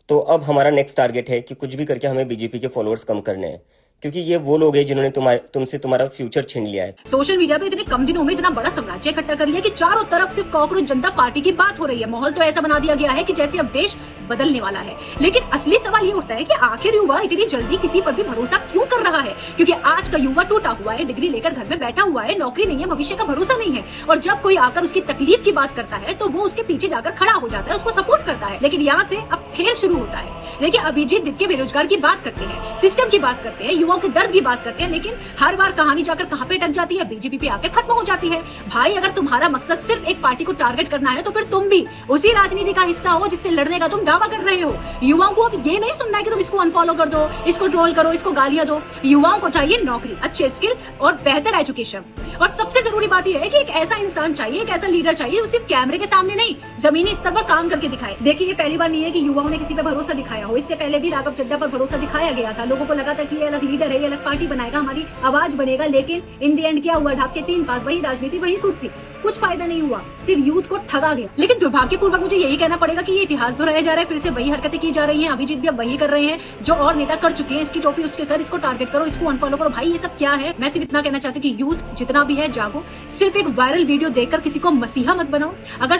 तो अब हमारा नेक्स्ट टारगेट है कि कुछ भी करके हमें बीजेपी के फॉलोअर्स कम करने हैं, क्योंकि ये वो लोग हैं जिन्होंने तुमसे तुम्हारा फ्यूचर छीन लिया है। सोशल मीडिया पे इतने कम दिनों में इतना बड़ा साम्राज्य इकट्ठा कर लिया कि चारों तरफ सिर्फ कॉकरोच जनता पार्टी की बात हो रही है। माहौल तो ऐसा बना दिया गया है कि जैसे अब देश बदलने वाला है। लेकिन असली सवाल ये उठता है कि आखिर युवा इतनी जल्दी किसी पर भी भरोसा क्यों कर रहा है? क्योंकि आज का युवा टूटा हुआ है, डिग्री लेकर घर में बैठा हुआ है, नौकरी नहीं है, भविष्य का भरोसा नहीं है। और जब कोई आकर उसकी तकलीफ की बात करता है तो वो उसके पीछे जाकर खड़ा हो जाता है, उसको सपोर्ट करता है। लेकिन यहाँ से अब खेल शुरू होता है। देखिए, अभिजीत दिप के बेरोजगार की बात करते हैं, सिस्टम की बात करते हैं, युवाओं के दर्द की बात करते हैं, लेकिन हर बार कहानी जाकर कहां पे अटक जाती है? बीजेपी पे आकर खत्म हो जाती है। भाई, अगर तुम्हारा मकसद सिर्फ एक पार्टी को टारगेट करना है तो फिर तुम भी उसी राजनीति का हिस्सा हो जिससे लड़ने का तुम दावा कर रहे हो। युवाओं को अब ये नहीं सुनना है कि तुम इसको अनफॉलो कर दो, इसको ट्रोल करो, इसको गालियां दो। युवाओं को चाहिए नौकरी, अच्छे स्किल और बेहतर एजुकेशन। और सबसे जरूरी बात यह है कि एक ऐसा इंसान चाहिए, एक ऐसा लीडर चाहिए, सिर्फ कैमरे के सामने नहीं, जमीनी स्तर पर काम करके दिखाए। देखिए, ये पहली बार नहीं है कि युवाओं ने किसी पे भरोसा दिखाया हो। इससे पहले भी राघव चड्ढा पर भरोसा दिखाया गया था। लोगों को लगा था कि ये अलग लीडर है, ये अलग पार्टी बनाएगा, हमारी आवाज बनेगा। लेकिन इन द एंड क्या हुआ? ढाब के 3 पात, वही राजनीति, वही कुर्सी। कुछ फायदा नहीं हुआ, सिर्फ यूथ को ठगा गया। लेकिन दुर्भाग्यपूर्वक मुझे यही कहना पड़ेगा कि ये इतिहास दोहराया जा रहा है, फिर से वही हरकतें की जा रही हैं। अभिजीत भी अब वही कर रहे हैं जो और नेता कर चुके हैं। इसकी टोपी उसके सर, इसको टारगेट करो, इसको अनफॉलो करो। भाई, ये सब क्या है? मैं सिर्फ इतना कहना चाहती हूँ कि यूथ जितना भी है जागो। सिर्फ एक वायरल वीडियो देखकर किसी को मसीहा मत बनाओ। अगर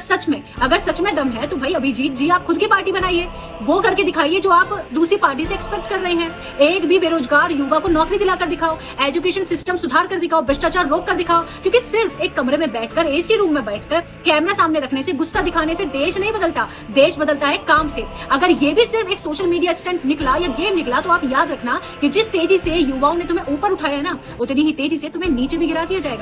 सच में दम है तो भाई अभिजीत जी, आप खुद की पार्टी बनाइए, वो करके दिखाइए जो आप दूसरी पार्टी से एक्सपेक्ट कर रहे हैं। एक भी बेरोजगार युवा को नौकरी दिलाकर दिखाओ, एजुकेशन सिस्टम सुधार कर दिखाओ, भ्रष्टाचार रोक कर दिखाओ। क्योंकि सिर्फ एक कमरे में बैठकर, एसी रूम में बैठकर कैमरा सामने रखने से, गुस्सा दिखाने से देश नहीं बदलता। देश बदलता है काम से। अगर ये भी सिर्फ एक सोशल मीडिया स्टंट निकला या गेम निकला तो आप याद रखना कि जिस तेजी से युवाओं ने तुम्हें ऊपर उठाया है ना, उतनी ही तेजी से तुम्हें नीचे भी गिरा दिया जाएगा।